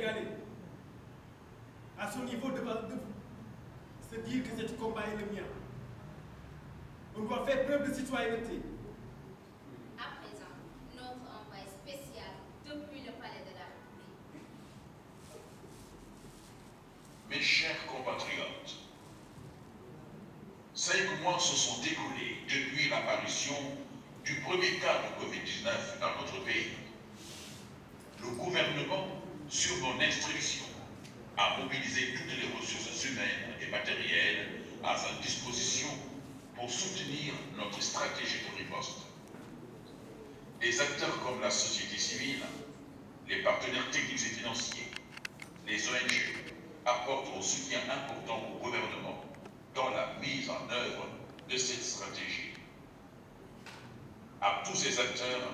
Sénégalais, à son niveau devant se dire que ce combat est le mien. On doit faire preuve de citoyenneté. À présent, notre envoyé spécial depuis le palais de la République. Mes chers compatriotes, 5 mois se sont écoulés depuis l'apparition du premier cas de Covid-19 dans notre pays. Le gouvernement, sur mon instruction, a mobilisé toutes les ressources humaines et matérielles à sa disposition pour soutenir notre stratégie de riposte. Des acteurs comme la société civile, les partenaires techniques et financiers, les ONG apportent un soutien important au gouvernement dans la mise en œuvre de cette stratégie. À tous ces acteurs,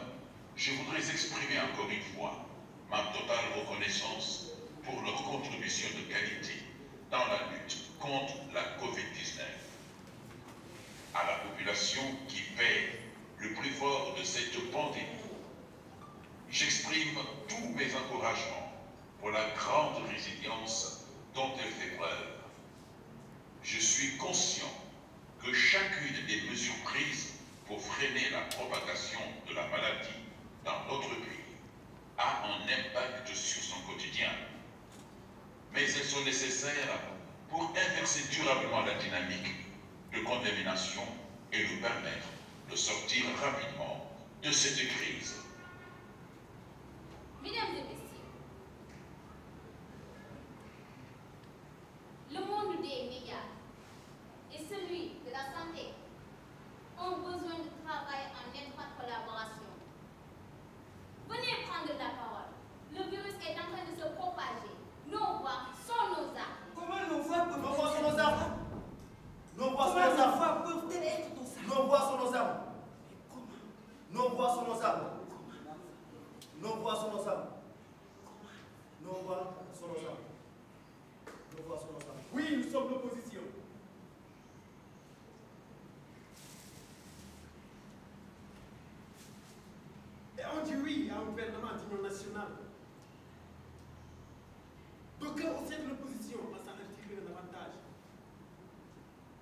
je voudrais exprimer encore une fois ma totale reconnaissance pour leur contribution de qualité dans la lutte contre la Covid-19. À la population qui paie le prix fort de cette pandémie, j'exprime tous mes encouragements pour la grande résilience dont elle fait preuve. Je suis conscient que chacune des mesures prises pour freiner la propagation de la maladie dans notre pays a un impact sur son quotidien. Mais elles sont nécessaires pour inverser durablement la dynamique de contamination et nous permettre de sortir rapidement de cette crise. Mesdames et messieurs, le monde des médias et celui de la santé ont besoin de travailler en étroite collaboration. Venez prendre la parole. Le virus est en train de se propager. Nos voix sont nos armes. Comment nos voix peuvent Nos voix sont nos armes. Nos voix sont nos armes. peuvent-elles être nos armes? Nos voix sont nos armes. Mais comment? Nos voix sont nos armes. Comment? Nos voix sont nos armes. Comment? Nos voix sont nos armes. Nos voix sont nos armes. Oui, nous sommes l'opposition. Et on dit oui à un gouvernement d'union nationale. D'aucuns au sein de l'opposition pensent en tirer un avantage.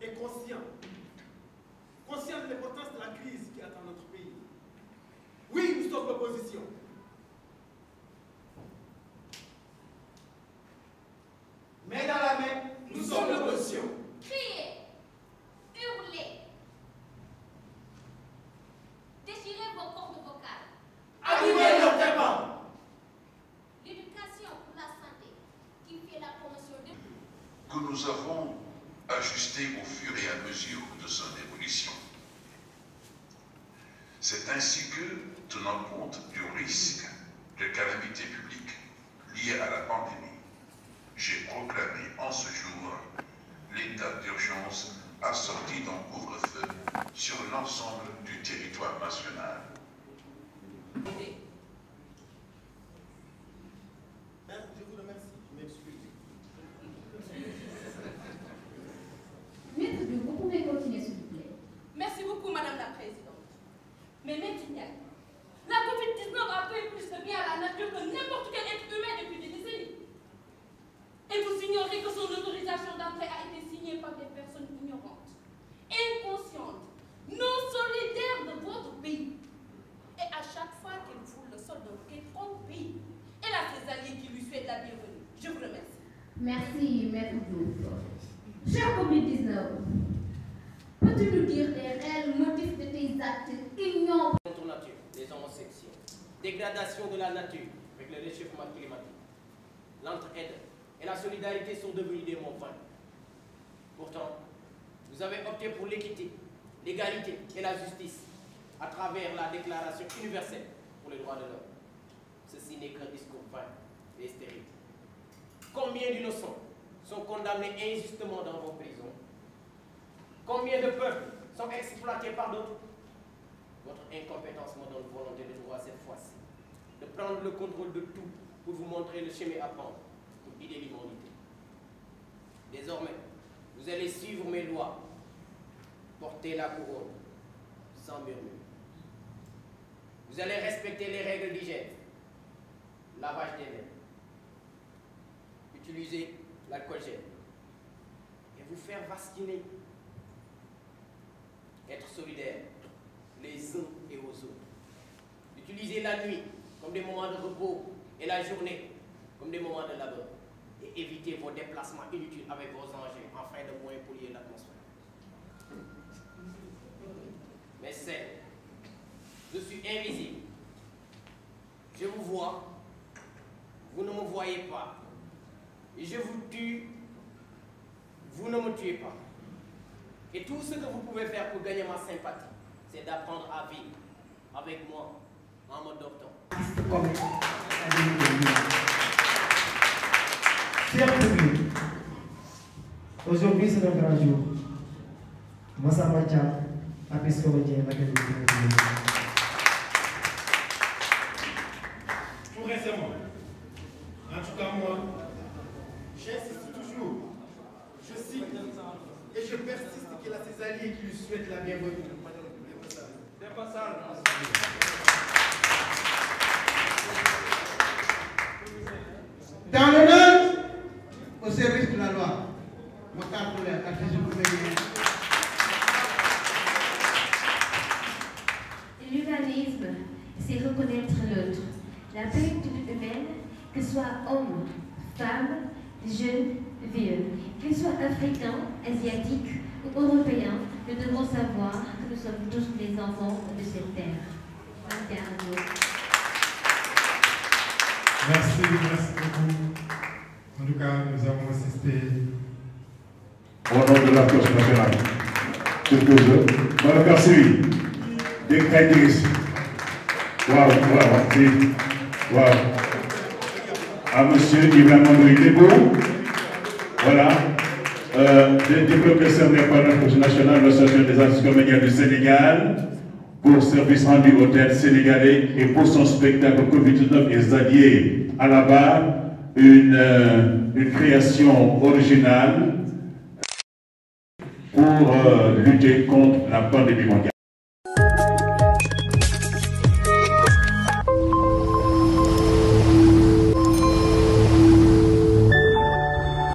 Et conscient de l'importance de la crise qui attend notre pays. Oui, nous sommes l'opposition. Main dans la main, nous sommes l'opposition. Criez, hurlez, déchirez vos cordes vocales. Animez notre débat. L'éducation pour la santé qui fait la promotion de... Que nous avons ajusté au fur et à mesure de son évolution. C'est ainsi que, tenant compte du risque de calamité publique liée à la pandémie, j'ai proclamé en ce jour l'état d'urgence assorti d'un couvre-feu sur l'ensemble du territoire national. Je vous remercie, je m'excuse. Maître Diop, vous pouvez continuer s'il vous plaît. Merci beaucoup, Madame la Présidente. Mais Maître Diagne, la Covid-19 a fait plus de bien à la nature que n'importe quel être humain depuis des décennies. Et vous ignorez que son autorisation d'entrée a été signée par des personnes ignorantes, inconscientes, non solidaires de votre pays. Et à chaque fois qu'elle foule le sol d'un quelconque pays, elle a ses alliés qui lui souhaitent la bienvenue. Je vous remercie. Merci, Maître Diop. Cher Covid-19, peux-tu nous dire les réels motifs de tes actes ignobles? Contre nature, les homosexuels, dégradation de la nature avec le réchauffement climatique, l'entraide et la solidarité sont devenus des mots vains. Pourtant, vous avez opté pour l'équité, l'égalité et la justice à travers la Déclaration universelle pour les droits de l'homme. Ceci n'est qu'un discours vain et stérile. Combien d'innocents sont condamnés injustement dans vos prisons? Combien de peuples sont exploités par d'autres? Votre incompétence me donne volonté de droit cette fois-ci, de prendre le contrôle de tout pour vous montrer le chemin à prendre pour guider l'humanité. Désormais, vous allez suivre mes lois, porter la couronne sans murmure. Vous allez respecter les règles d'hygiène, lavage des mains, d'utiliser l'alcool gel et vous faire vacciner. Être solidaires les uns et aux autres. D'utiliser la nuit comme des moments de repos et la journée comme des moments de labeur. Et éviter vos déplacements inutiles avec vos engins afin de moins polluer l'atmosphère. Mais c'est, je suis invisible. Je vous vois, vous ne me voyez pas. Et je vous tue, vous ne me tuez pas. Et tout ce que vous pouvez faire pour gagner ma sympathie, c'est d'apprendre à vivre avec moi en m'adoptant. Cher public, aujourd'hui c'est un grand jour. Massa Macha, artiste comédien, Tout récemment, en tout cas moi, j'insiste toujours, je cite et je persiste qu'il a ses alliés qui lui souhaitent la bienvenue. Dans l'honneur au service de la loi, l'humanisme, c'est reconnaître l'autre, la plénitude humaine, que ce soit homme, femme, jeune, vieux, qu'il soit africain, asiatique ou européen, nous devons savoir que nous sommes tous les enfants de cette terre. Merci beaucoup. En tout cas, nous avons assisté. Au nom de la cause nationale, je pose dans le cas civil, des crédits. Waouh. À monsieur Ibrahim Debo, voilà, diplôme décerné par la cause nationale, l'association des artistes comédiens du Sénégal, pour service rendu au théâtre sénégalais et pour son spectacle Covid-19 et Zadier à la barre, une création originale pour lutter contre la pandémie mondiale.